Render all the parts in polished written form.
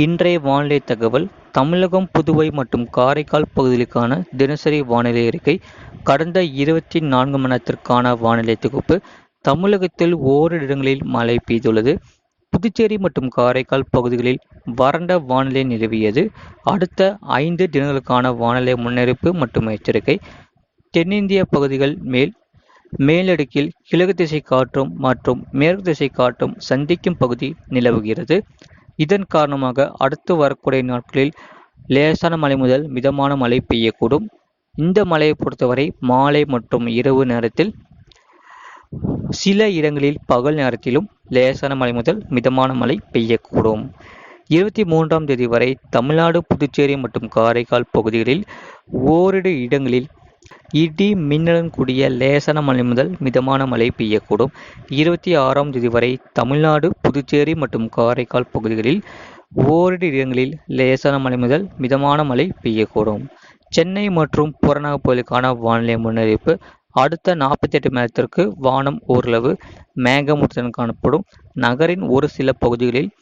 இன்றைய வானிலை தகவல் தமிழகம், புதுவை மற்றும் காரைக்கால் பகுதிகளுக்கான தினசரி வானிலை அறிக்கை. கடந்த 24 மணி நேரத்திற்கான வானிலை தொகுப்பு. தமிழகத்தில் ஓரிரு இடங்களில் மழை பெய்துள்ளது. புதுச்சேரி மற்றும் காரைக்கால் பகுதிகளில் வறண்ட வானிலை நிலவியது. அடுத்த 5 தினங்களுக்கான வானிலை முன்னறிவிப்பு மற்றும் எச்சரிக்கை. தென்னிந்திய பகுதிகள் மேலடுக்கில் கிழக்கு திசை காற்றும் மற்றும் மேற்கு திசை காற்றும் சந்திக்கும் பகுதி நிலவுகிறது. இதன் காரணமாக அடுத்து வரக்கூடிய நாட்களில் லேசான மழை முதல் மிதமான மழை பெய்யக்கூடும். இந்த மழையை பொறுத்தவரை மாலை மற்றும் இரவு நேரத்தில் சில இடங்களில் பகல் நேரத்திலும் லேசான மழை முதல் மிதமான மழை பெய்யக்கூடும். 23ஆம் தேதி வரை தமிழ்நாடு, புதுச்சேரி மற்றும் காரைக்கால் பகுதிகளில் ஓரிரு இடங்களில் இடி மின்னலுடன் கூடிய லேசான மழை முதல் மிதமான மழை பெய்யக்கூடும். 26ஆம் தேதி வரை தமிழ்நாடு, புதுச்சேரி மற்றும் காரைக்கால் பகுதிகளில் ஓரிரு இடங்களில் லேசான மழை முதல் மிதமான மழை பெய்யக்கூடும். சென்னை மற்றும் புறநகர் பகுதிகளுக்கான வானிலை முன்னறிவிப்பு. அடுத்த 48 மணி நேரத்திற்கு வானம் ஓரளவு மேகமூட்டத்துடன் காணப்படும். நகரின் ஒரு சில பகுதிகளில்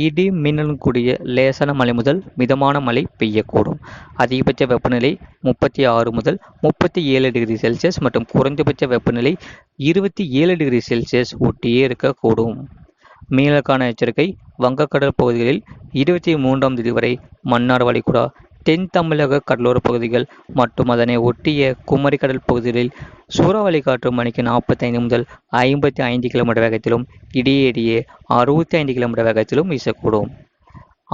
இடி மின்னலுடன் கூடிய லேசான மழை முதல் மிதமான மழை பெய்யக்கூடும். அதிகபட்ச வெப்பநிலை 36 முதல் 37 டிகிரி செல்சியஸ் மற்றும் குறைந்தபட்ச வெப்பநிலை 27 டிகிரி செல்சியஸ் ஒட்டியே இருக்கக்கூடும். மீனவர்களுக்கான எச்சரிக்கை. வங்கக்கடல் பகுதிகளில் 23ஆம் தேதி வரை மன்னார் வளைகுடா, தென் தமிழக கடலோர பகுதிகள் மற்றும் அதனை ஒட்டிய குமரிக்கடல் பகுதிகளில் சூறாவளி காற்று மணிக்கு 45 முதல் 55 கிலோமீட்டர் வேகத்திலும் இடையே 65 கிலோமீட்டர் வேகத்திலும் வீசக்கூடும்.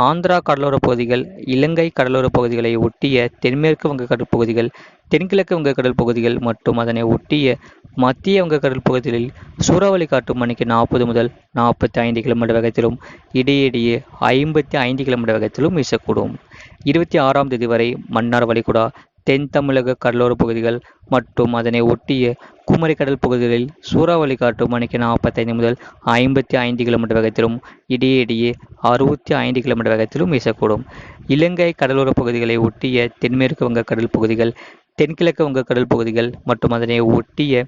ஆந்திரா கடலோர பகுதிகள், இலங்கை கடலோர பகுதிகளை ஒட்டிய தென்மேற்கு வங்கக்கடல் பகுதிகள், தென்கிழக்கு வங்கக்கடல் பகுதிகள் மற்றும் அதனை ஒட்டிய மத்திய வங்கக்கடல் பகுதிகளில் சூறாவளி காற்று மணிக்கு 40 முதல் 45 கிலோமீட்டர் வேகத்திலும் இடையே 55 கிலோமீட்டர் வேகத்திலும் வீசக்கூடும். 26ஆம் தேதி வரை மன்னார் வளைகுடா, தென் தமிழக கடலோர பகுதிகள் மற்றும் அதனை ஒட்டிய குமரிக்கடல் பகுதிகளில் சூறாவளி காற்று மணிக்கு 45 முதல் 55 கிலோமீட்டர் வேகத்திலும் இடையே 65 கிலோமீட்டர் வேகத்திலும் வீசக்கூடும். இலங்கை கடலோர பகுதிகளை ஒட்டிய தென்மேற்கு வங்கக்கடல் பகுதிகள், தென்கிழக்கு வங்கக்கடல் பகுதிகள் மற்றும் அதனை ஒட்டிய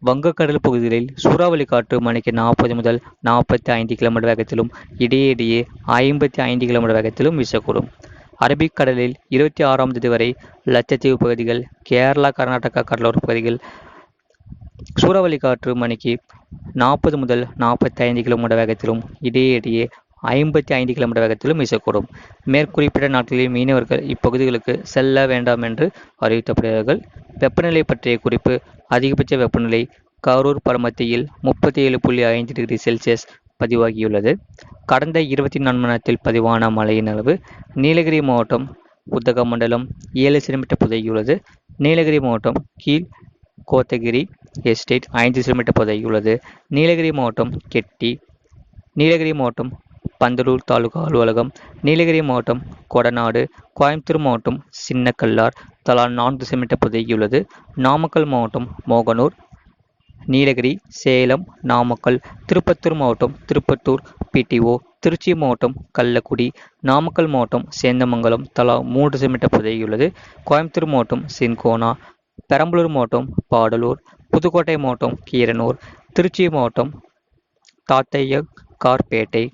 வங்கக்கடல் பகுதிகளில் சூறாவளி காற்று மணிக்கு 40 முதல் 45 கிலோமீட்டர் வேகத்திலும் இடையே 55 கிலோமீட்டர் வேகத்திலும் வீசக்கூடும். அரபிக்கடலில் 26ஆம் தேதி வரை லட்சத்தீவு பகுதிகள், கேரளா, கர்நாடகா கடலோர பகுதிகள் சூறாவளி காற்று மணிக்கு 40 முதல் 45 கிலோமீட்டர் வேகத்திலும் இடையே 55 கிலோமீட்டர் வேகத்திலும் வீசக்கூடும். மேற்குறிப்பிட்ட நாட்களில் மீனவர்கள் இப்பகுதிகளுக்கு செல்ல வேண்டாம் என்று அறிவிக்கப்படுகிறார்கள். வெப்பநிலை பற்றிய குறிப்பு. அதிகபட்ச வெப்பநிலை கரூர் பரமத்தியில் 37.5 டிகிரி செல்சியஸ் பதிவாகியுள்ளது. கடந்த 24 மணி நேரத்தில் பதிவான மழையின் அளவு. நீலகிரி மாவட்டம் உதகமண்டலம் 7 சென்டிமீட்டர் பதிவாகியுள்ளது. நீலகிரி மாவட்டம் கீழ் கோத்தகிரி எஸ்டேட் 5 சென்டிமீட்டர் பதிவாகியுள்ளது. நீலகிரி மாவட்டம் கெட்டி, நீலகிரி மாவட்டம் பந்தலூர் தாலுகா அலுவலகம், நீலகிரி மாவட்டம் கொடநாடு, கோயம்புத்தூர் மாவட்டம் சின்னக்கல்லார் தலா 4 சென்டிமீட்டர் பதிவாகியுள்ளது. நாமக்கல் மாவட்டம் மோகனூர், நீலகிரி, சேலம், நாமக்கல், திருப்பத்தூர் மாவட்டம் திருப்பத்தூர் பிடிஓ, திருச்சி மாவட்டம் கள்ளக்குடி, நாமக்கல் மாவட்டம் சேந்தமங்கலம் தலா 3 சென்டிமீட்டர் பதிவாகியுள்ளது. கோயம்புத்தூர் மாவட்டம் சின்கோனா, பெரம்பலூர் மாவட்டம் பாடலூர், புதுக்கோட்டை மாவட்டம் கீரனூர், திருச்சி மாவட்டம் தாத்தையக்கார்பேட்டை,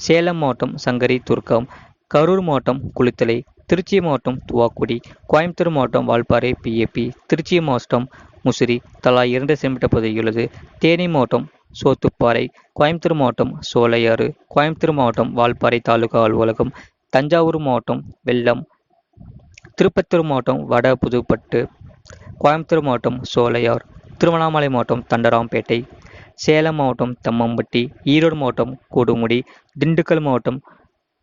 சேலம் மாவட்டம் சங்கரி துர்க்கம், கரூர் மாவட்டம் குளித்தலை, திருச்சி மாவட்டம் துவாக்குடி, கோயம்புத்தூர் மாவட்டம் வால்பாறை பிஏபி, திருச்சி மாவட்டம் முசிறி தலா 2 சென்டிமீட்டர் பதிவாகியுள்ளது. தேனி மாவட்டம் சோத்துப்பாறை, கோயம்புத்தூர் மாவட்டம் சோலையாறு, கோயம்புத்தூர் மாவட்டம் வால்பாறை தாலுகா அலுவலகம், தஞ்சாவூர் மாவட்டம் வெள்ளம், திருப்பத்தூர் மாவட்டம் வட புதுப்பட்டு, கோயம்புத்தூர் மாவட்டம் சோலையார், திருவண்ணாமலை மாவட்டம் தண்டராம்பேட்டை, சேலம் மாவட்டம் தம்மம்பட்டி, ஈரோடு மாவட்டம் கொடுமுடி, திண்டுக்கல் மாவட்டம்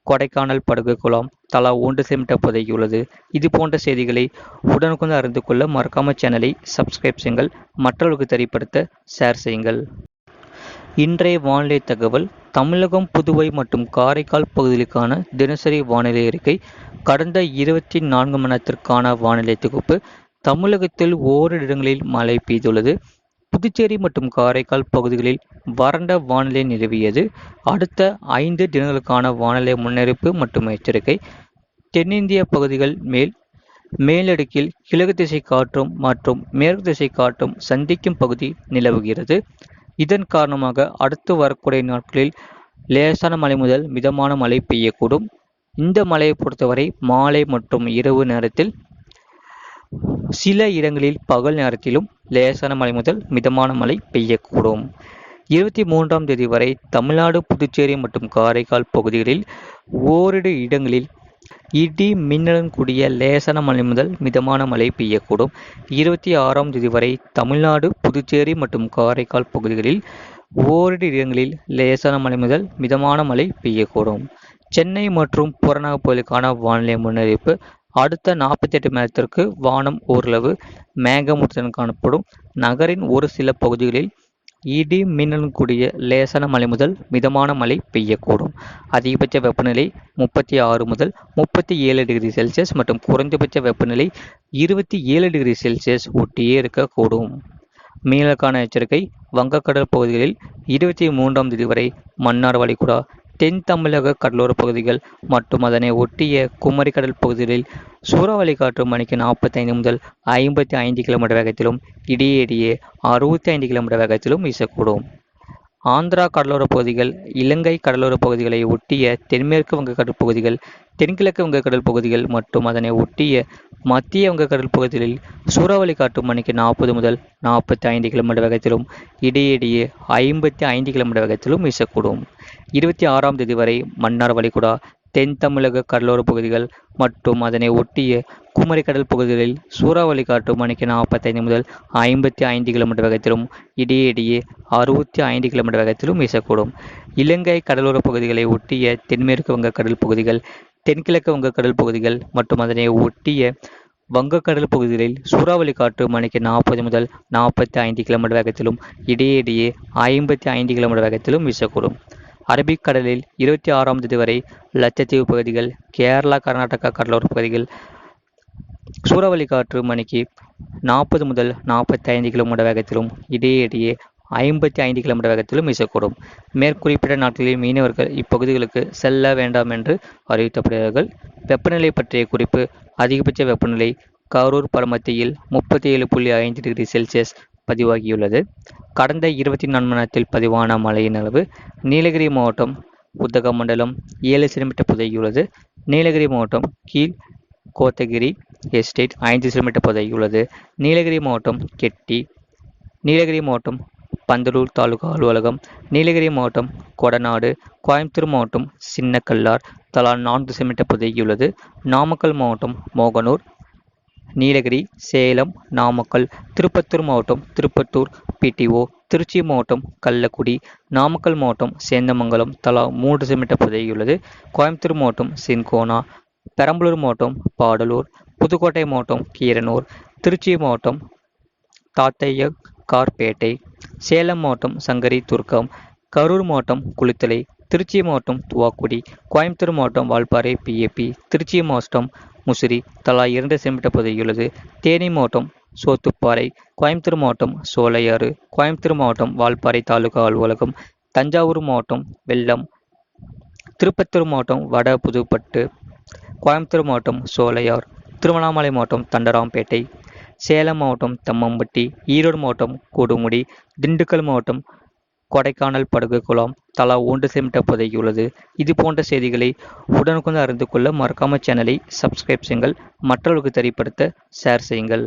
கொடைக்கானல் படகு குளம் தலா 1 சென்டிமீட்டர் பதிவாகியுள்ளது. இது போன்ற செய்திகளை உடனுக்குடன் அறிந்து கொள்ள மறக்காம சேனலை சப்ஸ்கிரைப் செய்யுங்கள். மற்றவர்களுக்கு தெரியப்படுத்த ஷேர் செய்யுங்கள். இன்றைய வானிலை தகவல். தமிழகம், புதுவை மற்றும் காரைக்கால் பகுதிகளுக்கான தினசரி வானிலை அறிக்கை. கடந்த 24 மணி நேரத்திற்கான வானிலை தொகுப்பு. தமிழகத்தில் ஓரிரு இடங்களில் மழை பெய்துள்ளது. புதுச்சேரி மற்றும் காரைக்கால் பகுதிகளில் வறண்ட வானிலை நிலவியது. அடுத்த 5 தினங்களுக்கான வானிலை முன்னறிவிப்பு மற்றும் எச்சரிக்கை. தென்னிந்திய பகுதிகள் மேலடுக்கில் கிழக்கு திசை காற்றும் மற்றும் மேற்கு திசை காற்றும் சந்திக்கும் பகுதி நிலவுகிறது. இதன் காரணமாக அடுத்து வரக்கூடிய நாட்களில் லேசான மழை முதல் மிதமான மழை பெய்யக்கூடும். இந்த மழையை பொறுத்தவரை மாலை மற்றும் இரவு நேரத்தில் சில இடங்களில் பகல் நேரத்திலும் லேசான மழை முதல் மிதமான மழை பெய்யக்கூடும். 23ஆம் தேதி வரை தமிழ்நாடு, புதுச்சேரி மற்றும் காரைக்கால் பகுதிகளில் ஓரிரு இடங்களில் இடி மின்னலுடன் கூடிய லேசான மழை முதல் மிதமான மழை பெய்யக்கூடும். 26ஆம் தேதி வரை தமிழ்நாடு, புதுச்சேரி மற்றும் காரைக்கால் பகுதிகளில் ஓரிரு இடங்களில் லேசான மழை முதல் மிதமான மழை பெய்யக்கூடும். சென்னை மற்றும் புறநகர் பகுதிகளுக்கான வானிலை முன்னறிவிப்பு. அடுத்த 48 மணி நேரத்திற்கு வானம் ஓரளவு மேகமூட்டத்துடன் காணப்படும். நகரின் ஒரு சில பகுதிகளில் இடி மின்னலுடன் கூடிய லேசான மழை முதல் மிதமான மழை பெய்யக்கூடும். அதிகபட்ச வெப்பநிலை 36 முதல் 37 டிகிரி செல்சியஸ் மற்றும் குறைந்தபட்ச வெப்பநிலை 27 டிகிரி செல்சியஸ் ஒட்டியே இருக்கக்கூடும். மீனவர்களுக்கான எச்சரிக்கை. வங்கக்கடல் பகுதிகளில் 23ஆம் தேதி வரை மன்னார் வளைகுடா, தென் தமிழக கடலோரப் பகுதிகள் மற்றும் அதனை ஒட்டிய குமரி கடல் பகுதிகளில் சூறாவளி காற்று மணிக்கு 45 முதல் 55 கிலோமீட்டர் வேகத்திலும் இடையிடையே 65 கிலோமீட்டர் வேகத்திலும் வீசக்கூடும். ஆந்திரா கடலோரப் பகுதிகள், இலங்கை கடலோரப் பகுதிகளை ஒட்டிய தென்மேற்கு வங்கக்கடல் பகுதிகள், தென்கிழக்கு வங்கக்கடல் பகுதிகள் மற்றும் அதனை ஒட்டிய மத்திய வங்கக்கடல் பகுதிகளில் சூறாவளி காற்று மணிக்கு 40 முதல் 45 கிலோமீட்டர் வேகத்திலும் இடையிடையே 55 கிலோமீட்டர் வேகத்திலும் வீசக்கூடும். 26ஆம் தேதி வரை மன்னார் வளைகுடா, தென் தமிழக கடலோரப் பகுதிகள் மற்றும் அதனை ஒட்டிய குமரி கடல் பகுதிகளில் சூறாவளி காற்று மணிக்கு 45 முதல் 55 கிலோமீட்டர் வேகத்திலும் இடையிடையே 65 கிலோமீட்டர் வேகத்திலும் வீசக்கூடும். இலங்கை கடலோரப் பகுதிகளை ஒட்டிய தென்மேற்கு வங்கக்கடல் பகுதிகள், தென்கிழக்கு வங்கக்கடல் பகுதிகள் மற்றும் அதனை ஒட்டிய வங்கக்கடல் பகுதிகளில் சூறாவளி காற்று மணிக்கு 40 முதல் 45 கிலோமீட்டர் வேகத்திலும் இடையிடையே 55 கிலோமீட்டர் வேகத்திலும் வீசக்கூடும். அரபிக்கடலில் 26ஆம் தேதி வரை லட்சத்தீவு பகுதிகள், கேரளா, கர்நாடகா கடலோரப் பகுதிகள் சூறாவளி காற்று மணிக்கு 40 முதல் 45 கிலோமீட்டர் வேகத்திலும் இடையிடையே 55 கிலோமீட்டர் வேகத்திலும் வீசக்கூடும். மேற்குறிப்பிட்ட நாட்களில் மீனவர்கள் இப்பகுதிகளுக்கு செல்ல வேண்டாம் என்று அறிவிக்கப்படுகிறார்கள். வெப்பநிலை பற்றிய குறிப்பு. அதிகபட்ச வெப்பநிலை கரூர் பரமத்தியில் 37.5 டிகிரி செல்சியஸ் பதிவாகியுள்ளது. கடந்த 24 மணி நேரத்தில் பதிவான மழையின் அளவு. நீலகிரி மாவட்டம் உதகமண்டலம் 7 சென்டிமீட்டர் பதிவாகியுள்ளது. நீலகிரி மாவட்டம் கீழ் கோத்தகிரி எஸ்டேட் 5 சென்டிமீட்டர் பதிவாகியுள்ளது. நீலகிரி மாவட்டம் கெட்டி, நீலகிரி மாவட்டம் பந்தலூர் தாலுகா அலுவலகம், நீலகிரி மாவட்டம் கொடநாடு, கோயம்புத்தூர் மாவட்டம் சின்னக்கல்லார் தலா 4 சென்டிமீட்டர் பதிவாகியுள்ளது. நாமக்கல் மாவட்டம் மோகனூர், நீலகிரி, சேலம், நாமக்கல், திருப்பத்தூர் மாவட்டம் திருப்பத்தூர் பிடிஓ, திருச்சி மாவட்டம் கள்ளக்குடி, நாமக்கல் மாவட்டம் சேந்தமங்கலம் தலா 3 சென்டிமீட்டர் பதிவாகியுள்ளது. கோயம்புத்தூர் மாவட்டம் சின்கோனா, பெரம்பலூர் மாவட்டம் பாடலூர், புதுக்கோட்டை மாவட்டம் கீரனூர், திருச்சி மாவட்டம் தாத்தையக்கார்பேட்டை, சேலம் மாவட்டம் சங்கரி துர்க்கம், கரூர் மாவட்டம் குளித்தலை, திருச்சி மாவட்டம் துவாக்குடி, கோயம்புத்தூர் மாவட்டம் வால்பாறை பிஏபி, திருச்சி மாவட்டம் முசிறி தலா 2 சென்டிமீட்டர் பதிவாகியுள்ளது. தேனி மாவட்டம் சோத்துப்பாறை, கோயம்புத்தூர் மாவட்டம் சோலையாறு, கோயம்புத்தூர் மாவட்டம் வால்பாறை தாலுகா அலுவலகம், தஞ்சாவூர் மாவட்டம் வெள்ளம், திருப்பத்தூர் மாவட்டம் வட புதுப்பட்டு, கோயம்புத்தூர் மாவட்டம் சோலையார், திருவண்ணாமலை மாவட்டம் தண்டராம்பேட்டை, சேலம் மாவட்டம் தம்மம்பட்டி, ஈரோடு மாவட்டம் கொடுமுடி, திண்டுக்கல் மாவட்டம் கொடைக்கானல் படகு குளம் தலா 1 சென்டிமீட்டர் பதிவாகியுள்ளது. இது போன்ற செய்திகளை உடனுக்குடன் அறிந்து கொள்ள மறக்காம சேனலை சப்ஸ்கிரைப் செய்யுங்கள். மற்றவர்களுக்கு தெரியப்படுத்த ஷேர் செய்யுங்கள்.